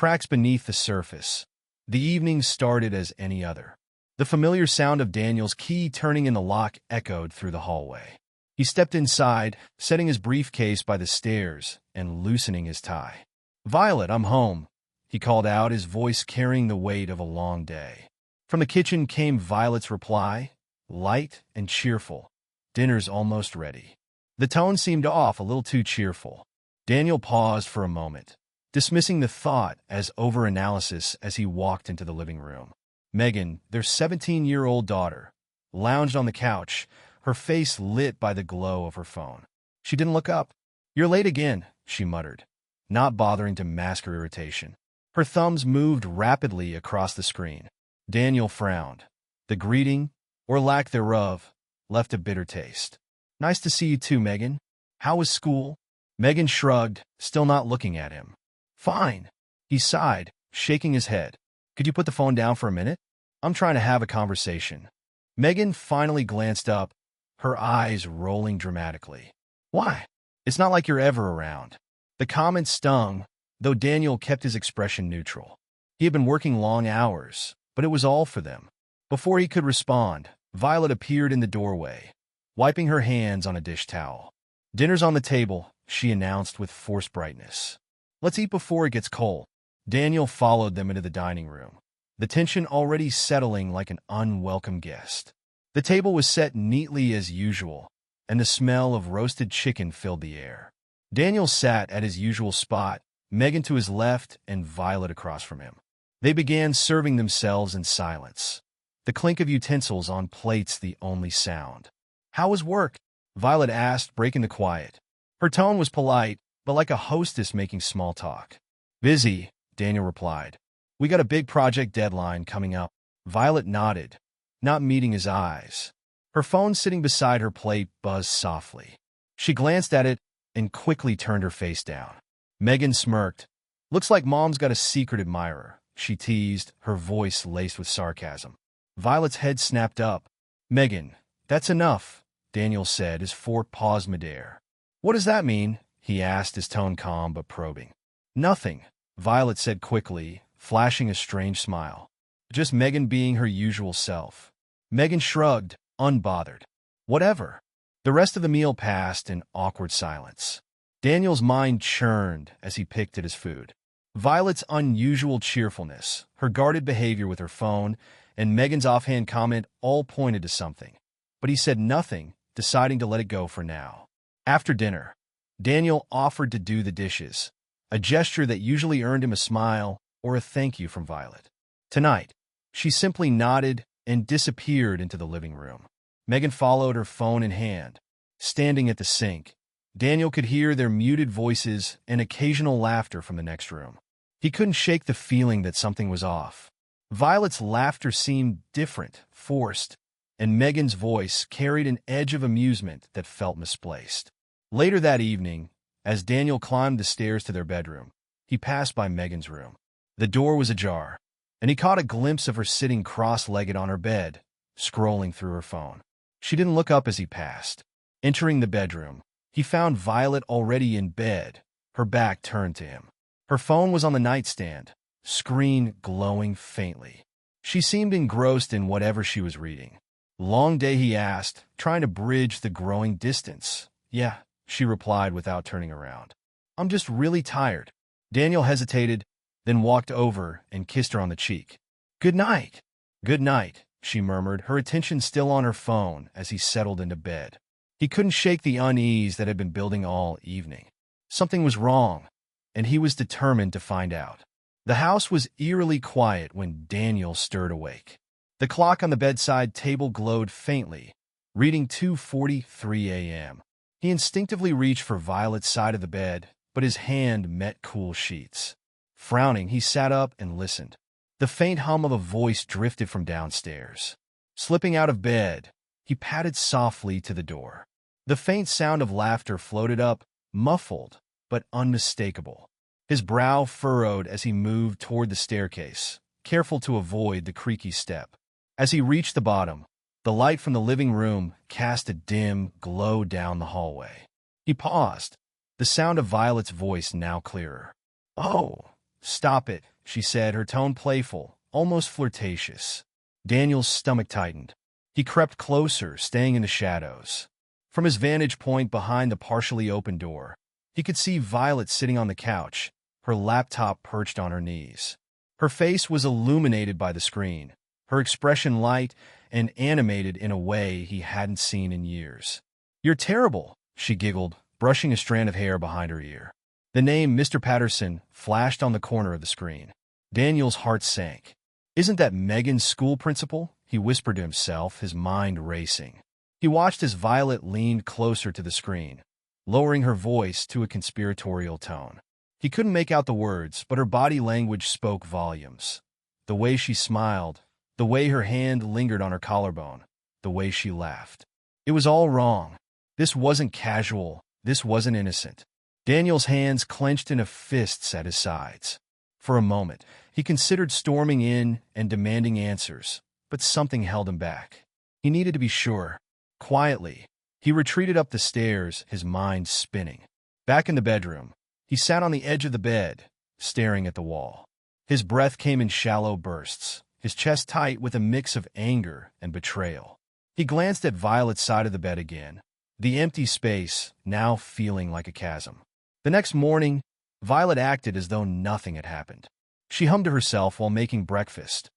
cracks beneath the surface. The evening started as any other. The familiar sound of Daniel's key turning in the lock echoed through the hallway. He stepped inside, setting his briefcase by the stairs and loosening his tie. "Violet, I'm home," he called out, his voice carrying the weight of a long day. From the kitchen came Violet's reply, light and cheerful. "Dinner's almost ready." The tone seemed off, a little too cheerful. Daniel paused for a moment, dismissing the thought as overanalysis as he walked into the living room. Megan, their 17-year-old daughter, lounged on the couch, her face lit by the glow of her phone. She didn't look up. "You're late again," she muttered, not bothering to mask her irritation. Her thumbs moved rapidly across the screen. Daniel frowned. The greeting, or lack thereof, left a bitter taste. "Nice to see you too, Megan. How was school?" Megan shrugged, still not looking at him. "Fine," he sighed, shaking his head. "Could you put the phone down for a minute? I'm trying to have a conversation." Megan finally glanced up, her eyes rolling dramatically. "Why? It's not like you're ever around." The comment stung, though Daniel kept his expression neutral. He had been working long hours, but it was all for them. Before he could respond, Violet appeared in the doorway, wiping her hands on a dish towel. "Dinner's on the table," she announced with forced brightness. "Let's eat before it gets cold." Daniel followed them into the dining room, the tension already settling like an unwelcome guest. The table was set neatly as usual, and the smell of roasted chicken filled the air. Daniel sat at his usual spot, Megan to his left and Violet across from him. They began serving themselves in silence, the clink of utensils on plates the only sound. "How was work?" Violet asked, breaking the quiet. Her tone was polite, but like a hostess making small talk. "Busy," Daniel replied. "We got a big project deadline coming up." Violet nodded, not meeting his eyes. Her phone sitting beside her plate buzzed softly. She glanced at it and quickly turned her face down. Megan smirked. "Looks like Mom's got a secret admirer," she teased, her voice laced with sarcasm. Violet's head snapped up. "Megan, that's enough," Daniel said, his fork paused midair. "What does that mean?" he asked, his tone calm but probing. "Nothing," Violet said quickly, flashing a strange smile. "Just Megan being her usual self." Megan shrugged, unbothered. "Whatever." The rest of the meal passed in awkward silence. Daniel's mind churned as he picked at his food. Violet's unusual cheerfulness, her guarded behavior with her phone, and Megan's offhand comment all pointed to something. But he said nothing, deciding to let it go for now. After dinner, Daniel offered to do the dishes, a gesture that usually earned him a smile or a thank you from Violet. Tonight, she simply nodded and disappeared into the living room. Megan followed, her phone in hand. Standing at the sink, Daniel could hear their muted voices and occasional laughter from the next room. He couldn't shake the feeling that something was off. Violet's laughter seemed different, forced, and Megan's voice carried an edge of amusement that felt misplaced. Later that evening, as Daniel climbed the stairs to their bedroom, he passed by Megan's room. The door was ajar, and he caught a glimpse of her sitting cross-legged on her bed, scrolling through her phone. She didn't look up as he passed. Entering the bedroom, he found Violet already in bed, her back turned to him. Her phone was on the nightstand, screen glowing faintly. She seemed engrossed in whatever she was reading. "Long day?" he asked, trying to bridge the growing distance. "Yeah," she replied without turning around. "I'm just really tired." Daniel hesitated, then walked over and kissed her on the cheek. "Good night." "Good night," she murmured, her attention still on her phone as he settled into bed. He couldn't shake the unease that had been building all evening. Something was wrong, and he was determined to find out. The house was eerily quiet when Daniel stirred awake. The clock on the bedside table glowed faintly, reading 2:43 a.m. He instinctively reached for Violet's side of the bed, but his hand met cool sheets. Frowning, he sat up and listened. The faint hum of a voice drifted from downstairs. Slipping out of bed, he padded softly to the door. The faint sound of laughter floated up, muffled but unmistakable. His brow furrowed as he moved toward the staircase, careful to avoid the creaky step. As he reached the bottom, the light from the living room cast a dim glow down the hallway. He paused, the sound of Violet's voice now clearer. "Oh, stop it," she said, her tone playful, almost flirtatious. Daniel's stomach tightened. He crept closer, staying in the shadows. From his vantage point behind the partially open door, he could see Violet sitting on the couch, her laptop perched on her knees. Her face was illuminated by the screen, her expression light and animated in a way he hadn't seen in years. "You're terrible," she giggled, brushing a strand of hair behind her ear. The name Mr. Patterson flashed on the corner of the screen. Daniel's heart sank. "Isn't that Megan's school principal?" he whispered to himself, his mind racing. He watched as Violet leaned closer to the screen, lowering her voice to a conspiratorial tone. He couldn't make out the words, but her body language spoke volumes. The way she smiled, the way her hand lingered on her collarbone, the way she laughed. It was all wrong. This wasn't casual. This wasn't innocent. Daniel's hands clenched into fists at his sides. For a moment, he considered storming in and demanding answers, but something held him back. He needed to be sure. Quietly, he retreated up the stairs, his mind spinning. Back in the bedroom, he sat on the edge of the bed, staring at the wall. His breath came in shallow bursts, his chest tight with a mix of anger and betrayal. He glanced at Violet's side of the bed again, the empty space now feeling like a chasm. The next morning, Violet acted as though nothing had happened. She hummed to herself while making breakfast,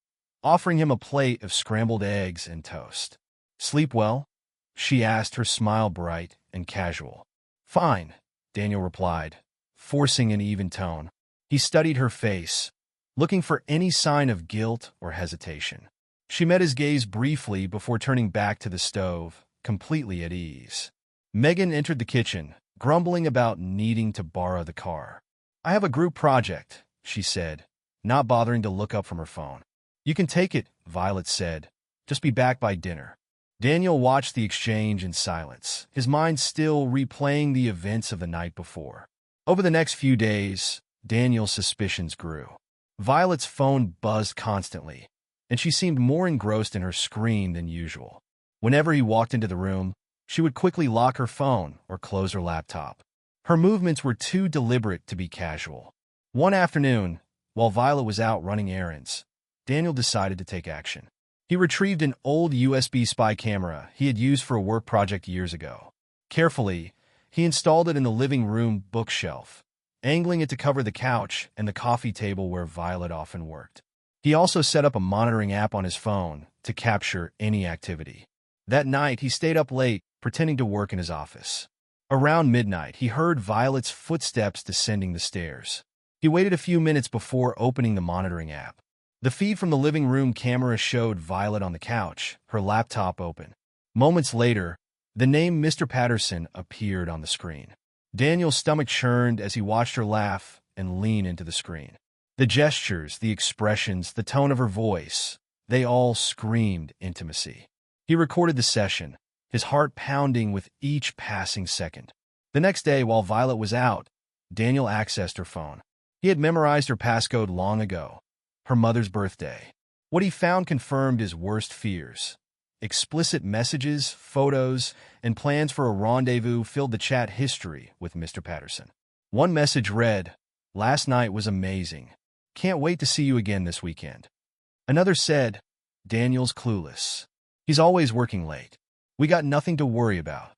offering him a plate of scrambled eggs and toast. "Sleep well?" she asked, her smile bright and casual. "Fine," Daniel replied, forcing an even tone. He studied her face, looking for any sign of guilt or hesitation. She met his gaze briefly before turning back to the stove, completely at ease. Megan entered the kitchen, grumbling about needing to borrow the car. "I have a group project," she said, not bothering to look up from her phone. "You can take it," Violet said. "Just be back by dinner." Daniel watched the exchange in silence, his mind still replaying the events of the night before. Over the next few days, Daniel's suspicions grew. Violet's phone buzzed constantly, and she seemed more engrossed in her screen than usual. Whenever he walked into the room, she would quickly lock her phone or close her laptop. Her movements were too deliberate to be casual. One afternoon, while Violet was out running errands, Daniel decided to take action. He retrieved an old USB spy camera he had used for a work project years ago. Carefully, he installed it in the living room bookshelf, angling it to cover the couch and the coffee table where Violet often worked. He also set up a monitoring app on his phone to capture any activity. That night, he stayed up late, pretending to work in his office. Around midnight, he heard Violet's footsteps descending the stairs. He waited a few minutes before opening the monitoring app. The feed from the living room camera showed Violet on the couch, her laptop open. Moments later, the name Mr. Patterson appeared on the screen. Daniel's stomach churned as he watched her laugh and lean into the screen. The gestures, the expressions, the tone of her voice, they all screamed intimacy. He recorded the session, his heart pounding with each passing second. The next day, while Violet was out, Daniel accessed her phone. He had memorized her passcode long ago. Her mother's birthday. What he found confirmed his worst fears. Explicit messages, photos, and plans for a rendezvous filled the chat history with Mr. Patterson. One message read, "Last night was amazing. Can't wait to see you again this weekend." Another said, "Daniel's clueless. He's always working late. We got nothing to worry about."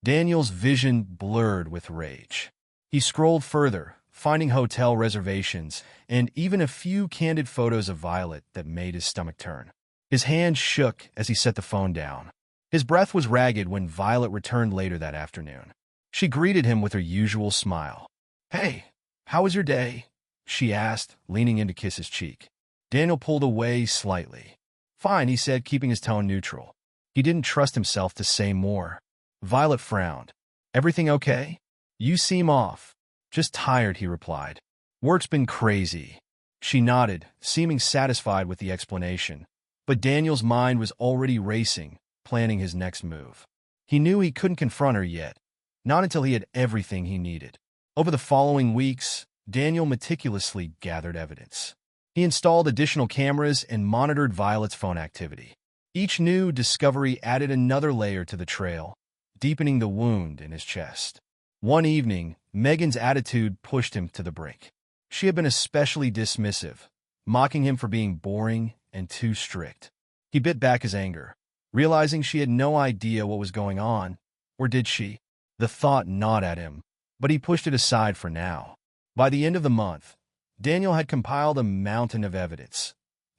Daniel's vision blurred with rage. He scrolled further, finding hotel reservations, and even a few candid photos of Violet that made his stomach turn. His hand shook as he set the phone down. His breath was ragged when Violet returned later that afternoon. She greeted him with her usual smile. "Hey, how was your day?" she asked, leaning in to kiss his cheek. Daniel pulled away slightly. "Fine," he said, keeping his tone neutral. He didn't trust himself to say more. Violet frowned. "Everything okay? You seem off." "Just tired," he replied. "Work's been crazy." She nodded, seeming satisfied with the explanation. But Daniel's mind was already racing, planning his next move. He knew he couldn't confront her yet, not until he had everything he needed. Over the following weeks, Daniel meticulously gathered evidence. He installed additional cameras and monitored Violet's phone activity. Each new discovery added another layer to the trail, deepening the wound in his chest. One evening, Megan's attitude pushed him to the brink. She had been especially dismissive, mocking him for being boring and too strict. He bit back his anger, realizing she had no idea what was going on, or did she? The thought gnawed at him, but he pushed it aside for now. By the end of the month, Daniel had compiled a mountain of evidence.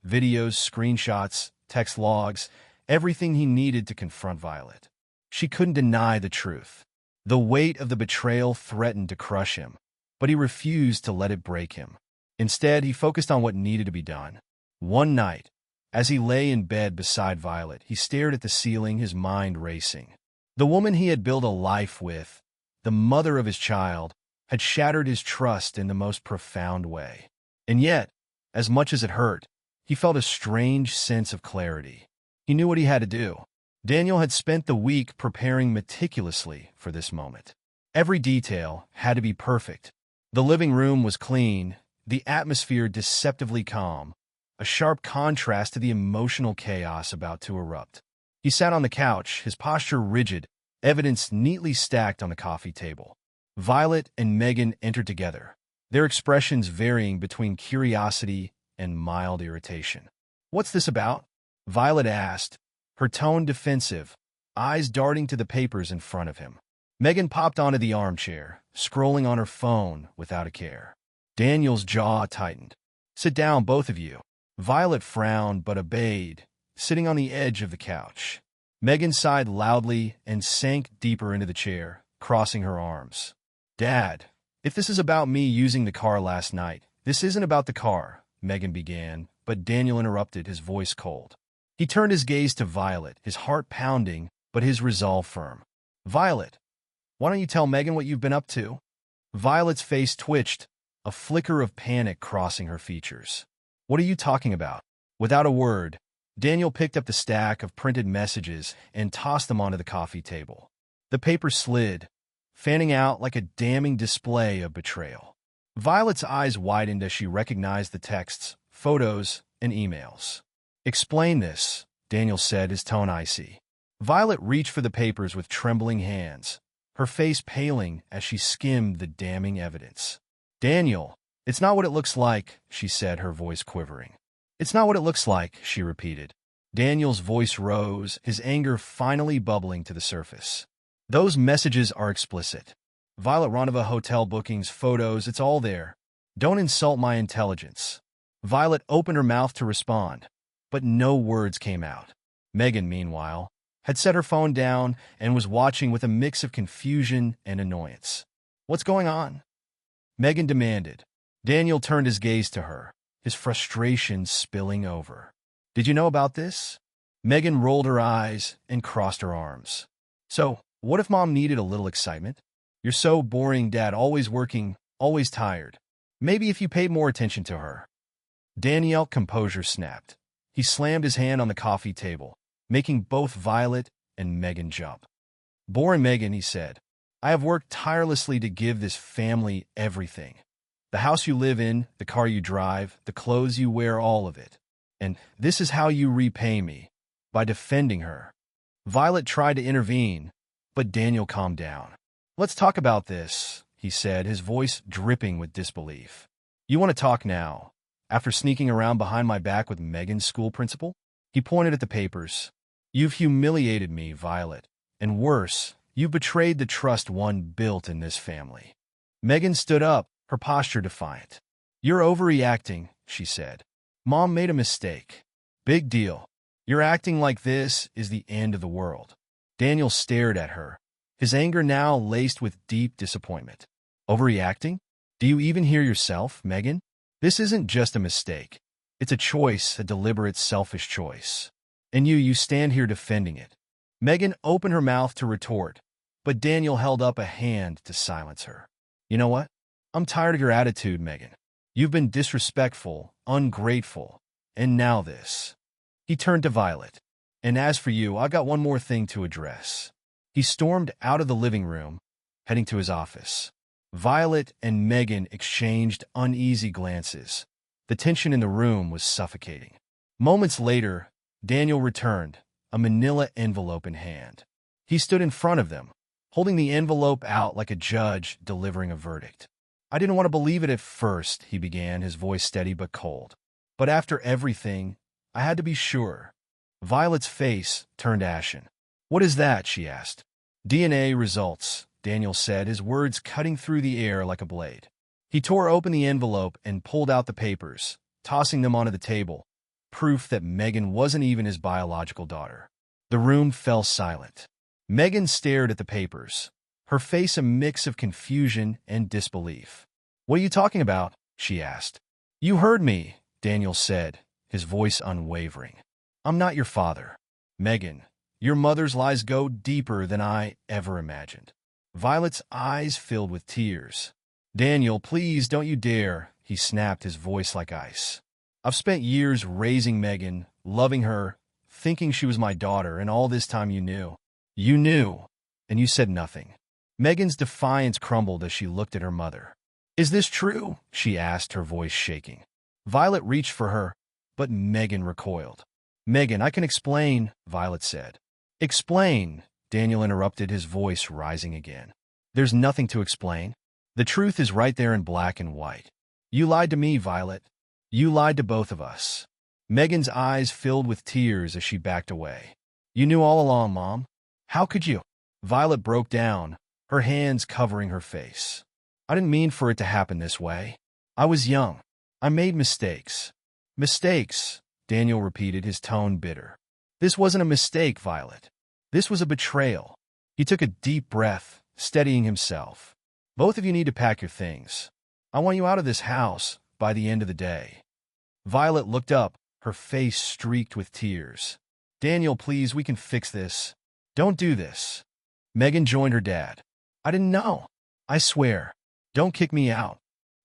Videos, screenshots, text logs, everything he needed to confront Violet. She couldn't deny the truth. The weight of the betrayal threatened to crush him, but he refused to let it break him. Instead, he focused on what needed to be done. One night, as he lay in bed beside Violet, he stared at the ceiling, his mind racing. The woman he had built a life with, the mother of his child, had shattered his trust in the most profound way. And yet, as much as it hurt, he felt a strange sense of clarity. He knew what he had to do. Daniel had spent the week preparing meticulously for this moment. Every detail had to be perfect. The living room was clean, the atmosphere deceptively calm, a sharp contrast to the emotional chaos about to erupt. He sat on the couch, his posture rigid, evidence neatly stacked on the coffee table. Violet and Megan entered together, their expressions varying between curiosity and mild irritation. "What's this about?" Violet asked, her tone defensive, eyes darting to the papers in front of him. Megan popped onto the armchair, scrolling on her phone without a care. Daniel's jaw tightened. "Sit down, both of you." Violet frowned but obeyed, sitting on the edge of the couch. Megan sighed loudly and sank deeper into the chair, crossing her arms. "Dad, if this is about me using the car last night, this isn't about the car," Megan began, but Daniel interrupted, his voice cold. He turned his gaze to Violet, his heart pounding, but his resolve firm. "Violet, why don't you tell Megan what you've been up to?" Violet's face twitched, a flicker of panic crossing her features. "What are you talking about?" Without a word, Daniel picked up the stack of printed messages and tossed them onto the coffee table. The paper slid, fanning out like a damning display of betrayal. Violet's eyes widened as she recognized the texts, photos, and emails. "Explain this," Daniel said, his tone icy. Violet reached for the papers with trembling hands, her face paling as she skimmed the damning evidence. "Daniel, it's not what it looks like," she said, her voice quivering. "It's not what it looks like," she repeated. Daniel's voice rose, his anger finally bubbling to the surface. "Those messages are explicit. Violet Ronova hotel bookings, photos, it's all there. Don't insult my intelligence." Violet opened her mouth to respond, but no words came out. Megan, meanwhile, had set her phone down and was watching with a mix of confusion and annoyance. "What's going on?" Megan demanded. Daniel turned his gaze to her, his frustration spilling over. "Did you know about this?" Megan rolled her eyes and crossed her arms. "So, what if Mom needed a little excitement? You're so boring, Dad, always working, always tired. Maybe if you paid more attention to her." Daniel's composure snapped. He slammed his hand on the coffee table, making both Violet and Megan jump. "Boring, Megan," he said. "I have worked tirelessly to give this family everything. The house you live in, the car you drive, the clothes you wear, all of it. And this is how you repay me, by defending her." Violet tried to intervene, but Daniel calmed down. "Let's talk about this," he said, his voice dripping with disbelief. "You want to talk now, after sneaking around behind my back with Megan's school principal?" He pointed at the papers. "You've humiliated me, Violet. And worse, you've betrayed the trust one built in this family." Megan stood up, her posture defiant. "You're overreacting," she said. "Mom made a mistake. Big deal. You're acting like this is the end of the world." Daniel stared at her, his anger now laced with deep disappointment. "Overreacting? Do you even hear yourself, Megan? This isn't just a mistake. It's a choice, a deliberate, selfish choice. And you stand here defending it." Megan opened her mouth to retort, but Daniel held up a hand to silence her. "You know what? I'm tired of your attitude, Megan. You've been disrespectful, ungrateful, and now this." He turned to Violet. "And as for you, I've got one more thing to address." He stormed out of the living room, heading to his office. Violet and Megan exchanged uneasy glances. The tension in the room was suffocating. Moments later, Daniel returned, a manila envelope in hand. He stood in front of them, holding the envelope out like a judge delivering a verdict. "I didn't want to believe it at first," he began, his voice steady but cold. But after everything, I had to be sure. Violet's face turned ashen. What is that? She asked. DNA results, Daniel said, his words cutting through the air like a blade. He tore open the envelope and pulled out the papers, tossing them onto the table, proof that Megan wasn't even his biological daughter. The room fell silent. Megan stared at the papers, her face a mix of confusion and disbelief. What are you talking about? She asked. You heard me, Daniel said, his voice unwavering. I'm not your father. Megan, your mother's lies go deeper than I ever imagined. Violet's eyes filled with tears. Daniel, please don't you dare, he snapped, his voice like ice. I've spent years raising Megan, loving her, thinking she was my daughter, and all this time you knew. You knew, and you said nothing. Megan's defiance crumbled as she looked at her mother. Is this true? She asked, her voice shaking. Violet reached for her, but Megan recoiled. Megan, I can explain, Violet said. Explain, Daniel interrupted, his voice rising again. There's nothing to explain. The truth is right there in black and white. You lied to me, Violet. You lied to both of us. Megan's eyes filled with tears as she backed away. You knew all along, Mom. How could you? Violet broke down, her hands covering her face. I didn't mean for it to happen this way. I was young. I made mistakes. Mistakes, Daniel repeated, his tone bitter. This wasn't a mistake, Violet. This was a betrayal. He took a deep breath, steadying himself. Both of you need to pack your things. I want you out of this house by the end of the day. Violet looked up, her face streaked with tears. Daniel, please, we can fix this. Don't do this. Megan joined her dad. I didn't know. I swear. Don't kick me out.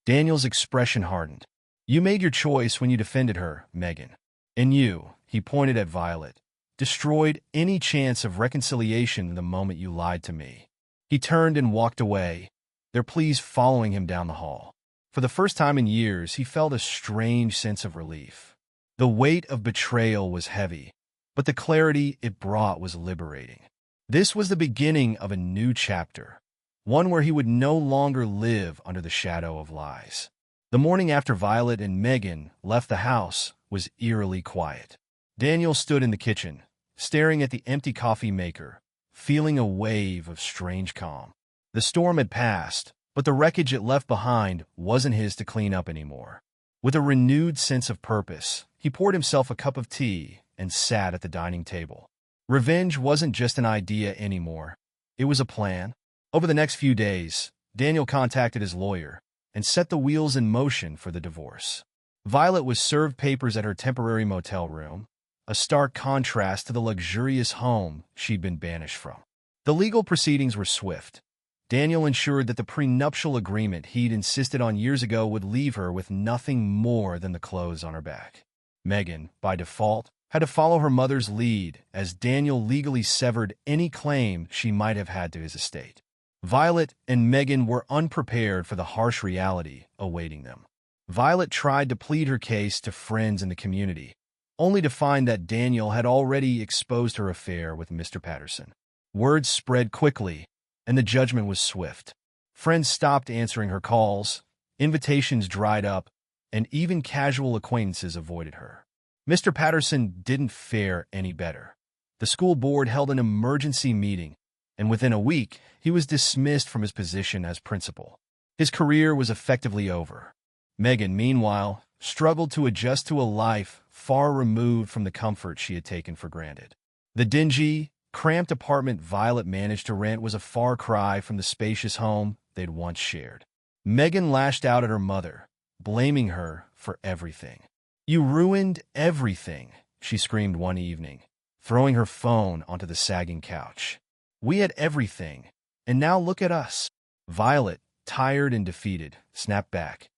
Daniel's expression hardened. You made your choice when you defended her, Megan. And you, he pointed at Violet, destroyed any chance of reconciliation the moment you lied to me. He turned and walked away, their pleas following him down the hall. For the first time in years, he felt a strange sense of relief. The weight of betrayal was heavy, but the clarity it brought was liberating. This was the beginning of a new chapter, one where he would no longer live under the shadow of lies. The morning after Violet and Megan left the house was eerily quiet. Daniel stood in the kitchen, staring at the empty coffee maker, feeling a wave of strange calm. The storm had passed, but the wreckage it left behind wasn't his to clean up anymore. With a renewed sense of purpose, he poured himself a cup of tea and sat at the dining table. Revenge wasn't just an idea anymore. It was a plan. Over the next few days, Daniel contacted his lawyer and set the wheels in motion for the divorce. Violet was served papers at her temporary motel room, a stark contrast to the luxurious home she'd been banished from. The legal proceedings were swift. Daniel ensured that the prenuptial agreement he'd insisted on years ago would leave her with nothing more than the clothes on her back. Megan, by default, had to follow her mother's lead as Daniel legally severed any claim she might have had to his estate. Violet and Megan were unprepared for the harsh reality awaiting them. Violet tried to plead her case to friends in the community, only to find that Daniel had already exposed her affair with Mr. Patterson. Words spread quickly, and the judgment was swift. Friends stopped answering her calls, invitations dried up, and even casual acquaintances avoided her. Mr. Patterson didn't fare any better. The school board held an emergency meeting, and within a week, he was dismissed from his position as principal. His career was effectively over. Megan, meanwhile, struggled to adjust to a life far removed from the comfort she had taken for granted. The dingy, cramped apartment Violet managed to rent was a far cry from the spacious home they'd once shared. Megan lashed out at her mother, blaming her for everything. You ruined everything, she screamed one evening, throwing her phone onto the sagging couch. We had everything, and now look at us. Violet, tired and defeated, snapped back.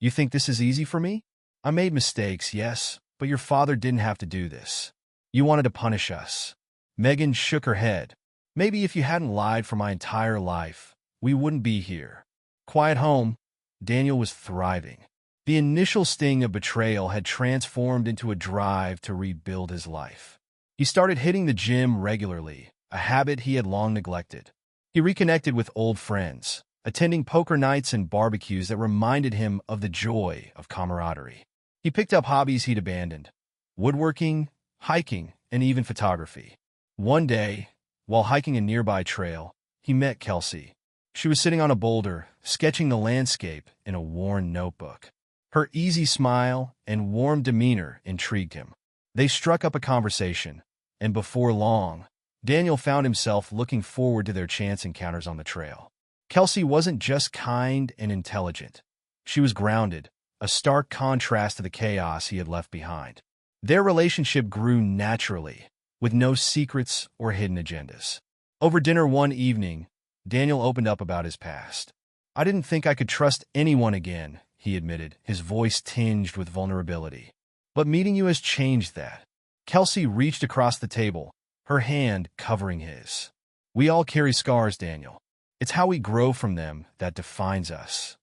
You think this is easy for me? I made mistakes, yes, but your father didn't have to do this. You wanted to punish us. Megan shook her head. Maybe if you hadn't lied for my entire life, we wouldn't be here. Quiet home, Daniel was thriving. The initial sting of betrayal had transformed into a drive to rebuild his life. He started hitting the gym regularly, a habit he had long neglected. He reconnected with old friends, attending poker nights and barbecues that reminded him of the joy of camaraderie. He picked up hobbies he'd abandoned: woodworking, hiking, and even photography. One day, while hiking a nearby trail, he met Kelsey. She was sitting on a boulder, sketching the landscape in a worn notebook. Her easy smile and warm demeanor intrigued him. They struck up a conversation, and before long, Daniel found himself looking forward to their chance encounters on the trail. Kelsey wasn't just kind and intelligent. She was grounded, a stark contrast to the chaos he had left behind. Their relationship grew naturally, with no secrets or hidden agendas. Over dinner one evening, Daniel opened up about his past. "I didn't think I could trust anyone again," he admitted, his voice tinged with vulnerability. "But meeting you has changed that." Kelsey reached across the table, her hand covering his. "We all carry scars, Daniel. It's how we grow from them that defines us."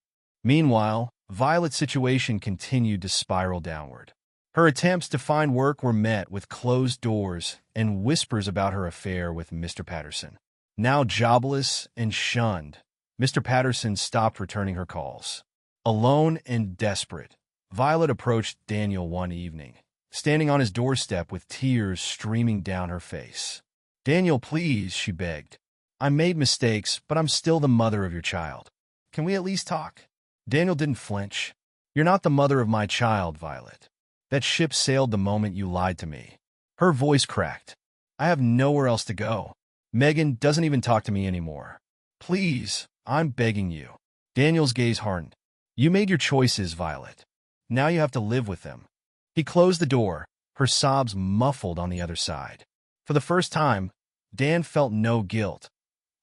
Meanwhile, Violet's situation continued to spiral downward. Her attempts to find work were met with closed doors and whispers about her affair with Mr. Patterson. Now jobless and shunned, Mr. Patterson stopped returning her calls. Alone and desperate, Violet approached Daniel one evening, standing on his doorstep with tears streaming down her face. "Daniel, please," she begged. "I made mistakes, but I'm still the mother of your child. Can we at least talk?" Daniel didn't flinch. "You're not the mother of my child, Violet. That ship sailed the moment you lied to me." Her voice cracked. "I have nowhere else to go. Megan doesn't even talk to me anymore. Please, I'm begging you." Daniel's gaze hardened. "You made your choices, Violet. Now you have to live with them." He closed the door, her sobs muffled on the other side. For the first time, Dan felt no guilt,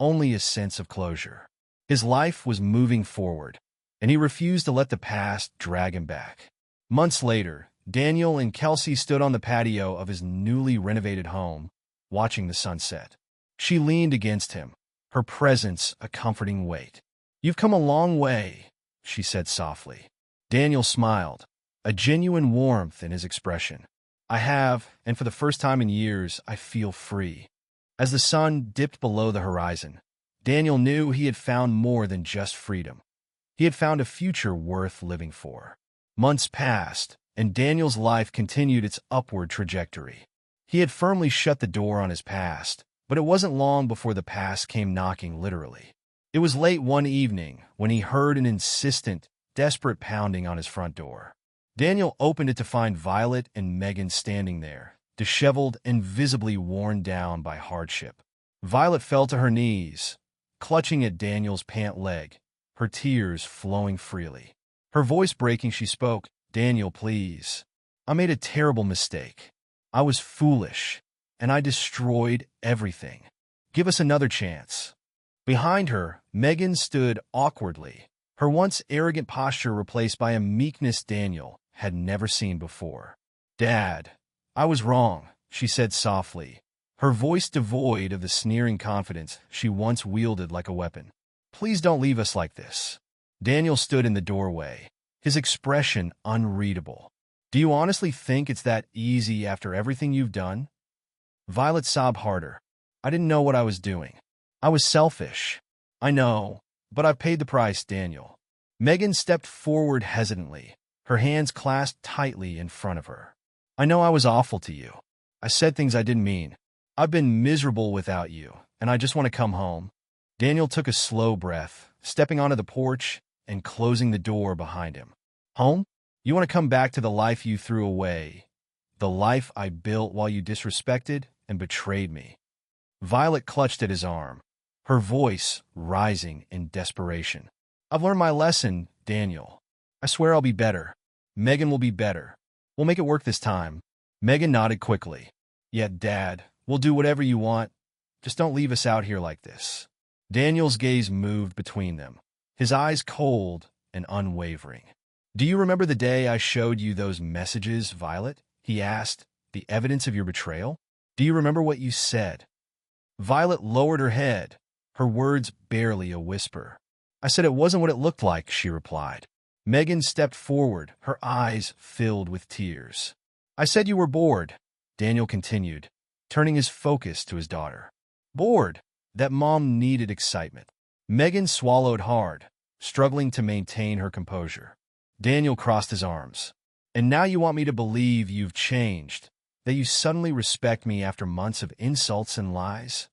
only a sense of closure. His life was moving forward, and he refused to let the past drag him back. Months later, Daniel and Kelsey stood on the patio of his newly renovated home, watching the sunset. She leaned against him, her presence a comforting weight. "You've come a long way," she said softly. Daniel smiled, a genuine warmth in his expression. "I have, and for the first time in years, I feel free." As the sun dipped below the horizon, Daniel knew he had found more than just freedom. He had found a future worth living for. Months passed, and Daniel's life continued its upward trajectory. He had firmly shut the door on his past, but it wasn't long before the past came knocking literally. It was late one evening when he heard an insistent, desperate pounding on his front door. Daniel opened it to find Violet and Megan standing there, disheveled and visibly worn down by hardship. Violet fell to her knees, clutching at Daniel's pant leg, her tears flowing freely. Her voice breaking, she spoke, "Daniel, please. I made a terrible mistake. I was foolish, and I destroyed everything. Give us another chance." Behind her, Megan stood awkwardly, her once arrogant posture replaced by a meekness Daniel had never seen before. "Dad, I was wrong," she said softly, her voice devoid of the sneering confidence she once wielded like a weapon. "Please don't leave us like this." Daniel stood in the doorway, his expression unreadable. "Do you honestly think it's that easy after everything you've done?" Violet sobbed harder. "I didn't know what I was doing. I was selfish." "I know, but I've paid the price, Daniel." Megan stepped forward hesitantly, her hands clasped tightly in front of her. "I know I was awful to you. I said things I didn't mean. I've been miserable without you, and I just want to come home." Daniel took a slow breath, stepping onto the porch and closing the door behind him. "Home? You want to come back to the life you threw away, the life I built while you disrespected and betrayed me?" Violet clutched at his arm, her voice rising in desperation. "I've learned my lesson, Daniel. I swear I'll be better. Megan will be better. We'll make it work this time." Megan nodded quickly. "Yeah, Dad, we'll do whatever you want. Just don't leave us out here like this." Daniel's gaze moved between them, his eyes cold and unwavering. "Do you remember the day I showed you those messages, Violet?" he asked. "The evidence of your betrayal? Do you remember what you said?" Violet lowered her head, her words barely a whisper. "I said it wasn't what it looked like," she replied. Megan stepped forward, her eyes filled with tears. "I said you were bored," Daniel continued, turning his focus to his daughter. "Bored, that Mom needed excitement." Megan swallowed hard, struggling to maintain her composure. Daniel crossed his arms. And now you want me to believe you've changed, that you suddenly respect me after months of insults and lies?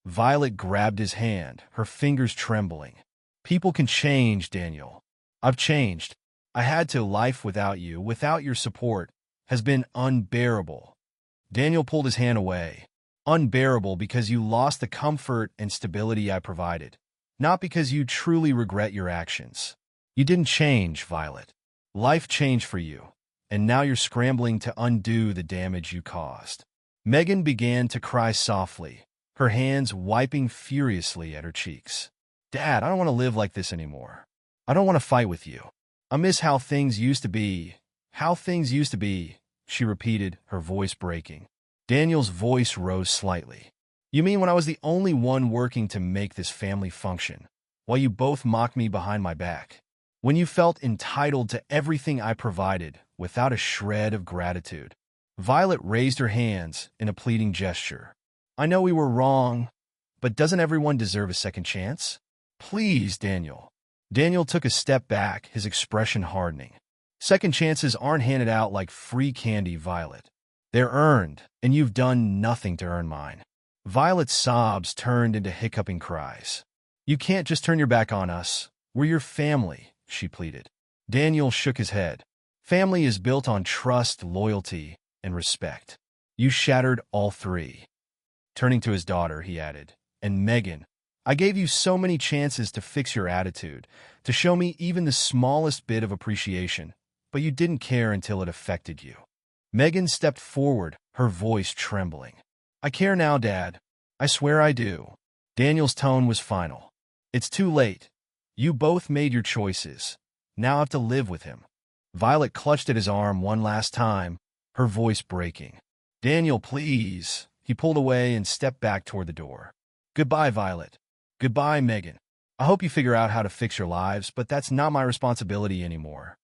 Violet grabbed his hand, her fingers trembling. People can change, Daniel. I've changed. I had to. Life without you, without your support, has been unbearable. Daniel pulled his hand away. Unbearable because you lost the comfort and stability I provided, not because you truly regret your actions. You didn't change, Violet. Life changed for you, and now you're scrambling to undo the damage you caused. Megan began to cry softly, her hands wiping furiously at her cheeks. Dad, I don't want to live like this anymore. I don't want to fight with you. I miss how things used to be. How things used to be, she repeated, her voice breaking. Daniel's voice rose slightly. You mean when I was the only one working to make this family function, while you both mocked me behind my back? When you felt entitled to everything I provided, without a shred of gratitude? Violet raised her hands in a pleading gesture. I know we were wrong, but doesn't everyone deserve a second chance? Please, Daniel. Daniel took a step back, his expression hardening. Second chances aren't handed out like free candy, Violet. They're earned, and you've done nothing to earn mine. Violet's sobs turned into hiccuping cries. You can't just turn your back on us. We're your family, she pleaded. Daniel shook his head. Family is built on trust, loyalty, and respect. You shattered all three. Turning to his daughter, he added, and Megan, I gave you so many chances to fix your attitude, to show me even the smallest bit of appreciation, but you didn't care until it affected you. Megan stepped forward, her voice trembling. I care now, Dad. I swear I do. Daniel's tone was final. It's too late. You both made your choices. Now I have to live with him. Violet clutched at his arm one last time, her voice breaking. Daniel, please. He pulled away and stepped back toward the door. Goodbye, Violet. Goodbye, Megan. I hope you figure out how to fix your lives, but that's not my responsibility anymore.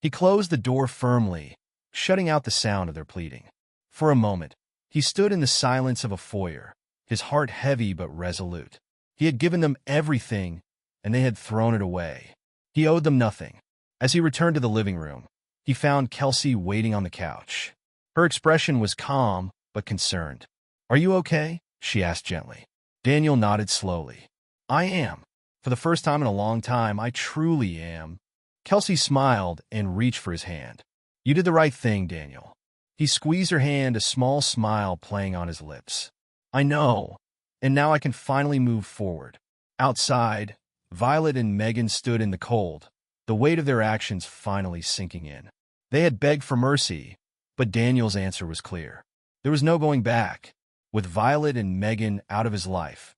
He closed the door firmly, shutting out the sound of their pleading. For a moment, he stood in the silence of a foyer, his heart heavy but resolute. He had given them everything, and they had thrown it away. He owed them nothing. As he returned to the living room, he found Kelsey waiting on the couch. Her expression was calm but concerned. Are you okay? She asked gently. Daniel nodded slowly. I am. For the first time in a long time, I truly am. Kelsey smiled and reached for his hand. You did the right thing, Daniel. He squeezed her hand, a small smile playing on his lips. I know, and now I can finally move forward. Outside, Violet and Megan stood in the cold, the weight of their actions finally sinking in. They had begged for mercy, but Daniel's answer was clear. There was no going back. With Violet and Megan out of his life,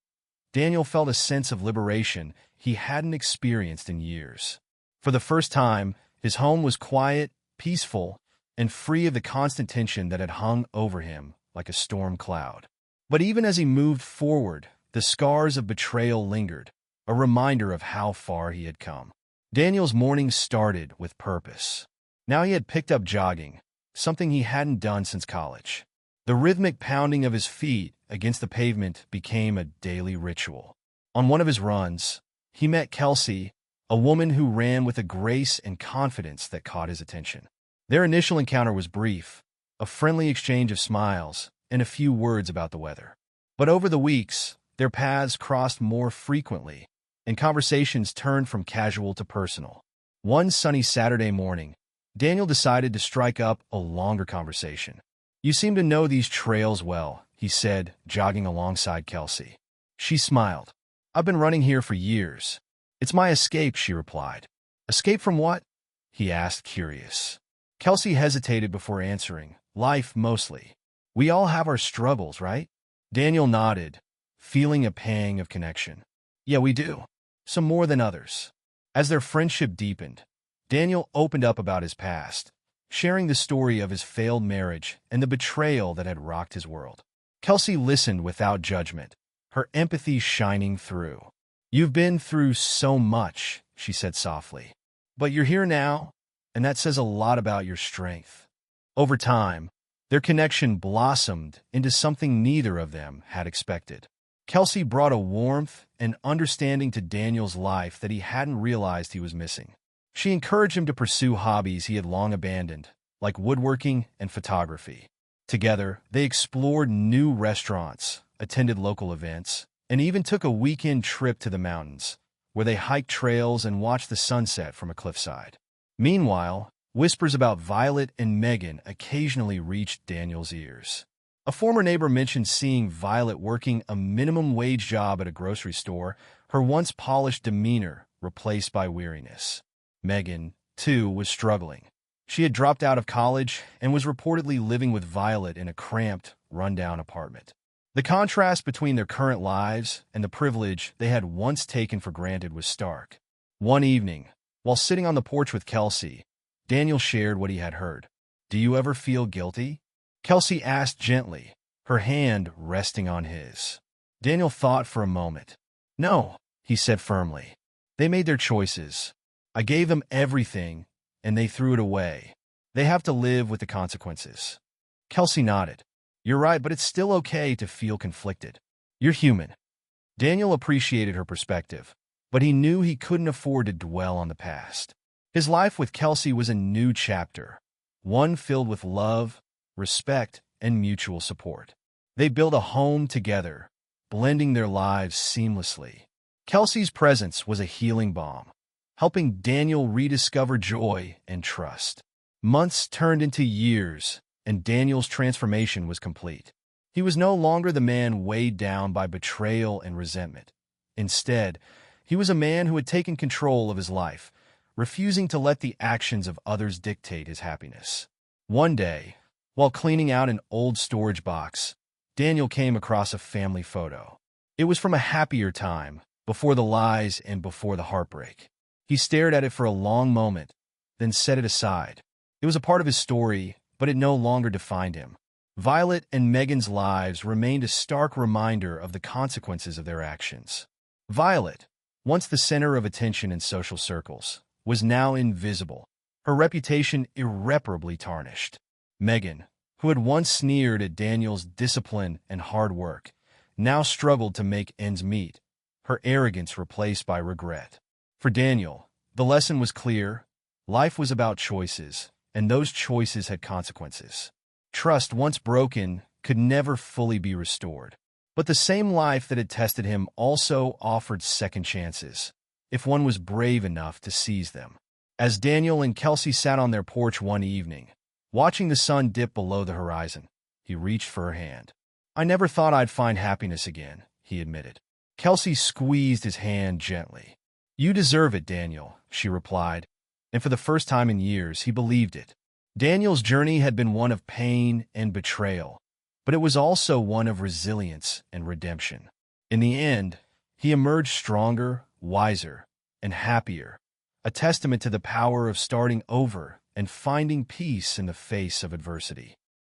Daniel felt a sense of liberation he hadn't experienced in years. For the first time, his home was quiet, peaceful, and free of the constant tension that had hung over him like a storm cloud. But even as he moved forward, the scars of betrayal lingered, a reminder of how far he had come. Daniel's mornings started with purpose. Now he had picked up jogging, something he hadn't done since college. The rhythmic pounding of his feet against the pavement became a daily ritual. On one of his runs, he met Kelsey, a woman who ran with a grace and confidence that caught his attention. Their initial encounter was brief, a friendly exchange of smiles and a few words about the weather. But over the weeks, their paths crossed more frequently, and conversations turned from casual to personal. One sunny Saturday morning, Daniel decided to strike up a longer conversation. You seem to know these trails well, he said, jogging alongside Kelsey. She smiled. I've been running here for years. It's my escape, she replied. Escape from what? He asked, curious. Kelsey hesitated before answering. Life, mostly. We all have our struggles, right? Daniel nodded, feeling a pang of connection. Yeah, we do. Some more than others. As their friendship deepened, Daniel opened up about his past, sharing the story of his failed marriage and the betrayal that had rocked his world. Kelsey listened without judgment, her empathy shining through. You've been through so much, she said softly. But you're here now, and that says a lot about your strength. Over time, their connection blossomed into something neither of them had expected. Kelsey brought a warmth and understanding to Daniel's life that he hadn't realized he was missing. She encouraged him to pursue hobbies he had long abandoned, like woodworking and photography. Together, they explored new restaurants, attended local events, and even took a weekend trip to the mountains, where they hiked trails and watched the sunset from a cliffside. Meanwhile, whispers about Violet and Megan occasionally reached Daniel's ears. A former neighbor mentioned seeing Violet working a minimum-wage job at a grocery store, her once polished demeanor replaced by weariness. Megan, too, was struggling. She had dropped out of college and was reportedly living with Violet in a cramped, run-down apartment. The contrast between their current lives and the privilege they had once taken for granted was stark. One evening, while sitting on the porch with Kelsey, Daniel shared what he had heard. "Do you ever feel guilty?" Kelsey asked gently, her hand resting on his. Daniel thought for a moment. "No," he said firmly. "They made their choices. I gave them everything, and they threw it away. They have to live with the consequences." Kelsey nodded. "You're right, but it's still okay to feel conflicted. You're human." Daniel appreciated her perspective, but he knew he couldn't afford to dwell on the past. His life with Kelsey was a new chapter, one filled with love, respect, and mutual support. They built a home together, blending their lives seamlessly. Kelsey's presence was a healing balm, helping Daniel rediscover joy and trust. Months turned into years, and Daniel's transformation was complete. He was no longer the man weighed down by betrayal and resentment. Instead, he was a man who had taken control of his life, refusing to let the actions of others dictate his happiness. One day, while cleaning out an old storage box, Daniel came across a family photo. It was from a happier time, before the lies and before the heartbreak. He stared at it for a long moment, then set it aside. It was a part of his story, but it no longer defined him. Violet and Megan's lives remained a stark reminder of the consequences of their actions. Violet, once the center of attention in social circles, was now invisible, her reputation irreparably tarnished. Megan, who had once sneered at Daniel's discipline and hard work, now struggled to make ends meet, her arrogance replaced by regret. For Daniel, the lesson was clear: life was about choices, and those choices had consequences. Trust, once broken, could never fully be restored. But the same life that had tested him also offered second chances, if one was brave enough to seize them. As Daniel and Kelsey sat on their porch one evening, watching the sun dip below the horizon, he reached for her hand. "I never thought I'd find happiness again," he admitted. Kelsey squeezed his hand gently. "You deserve it, Daniel," she replied, and for the first time in years, he believed it. Daniel's journey had been one of pain and betrayal, but it was also one of resilience and redemption. In the end, he emerged stronger, wiser, and happier, a testament to the power of starting over and finding peace in the face of adversity.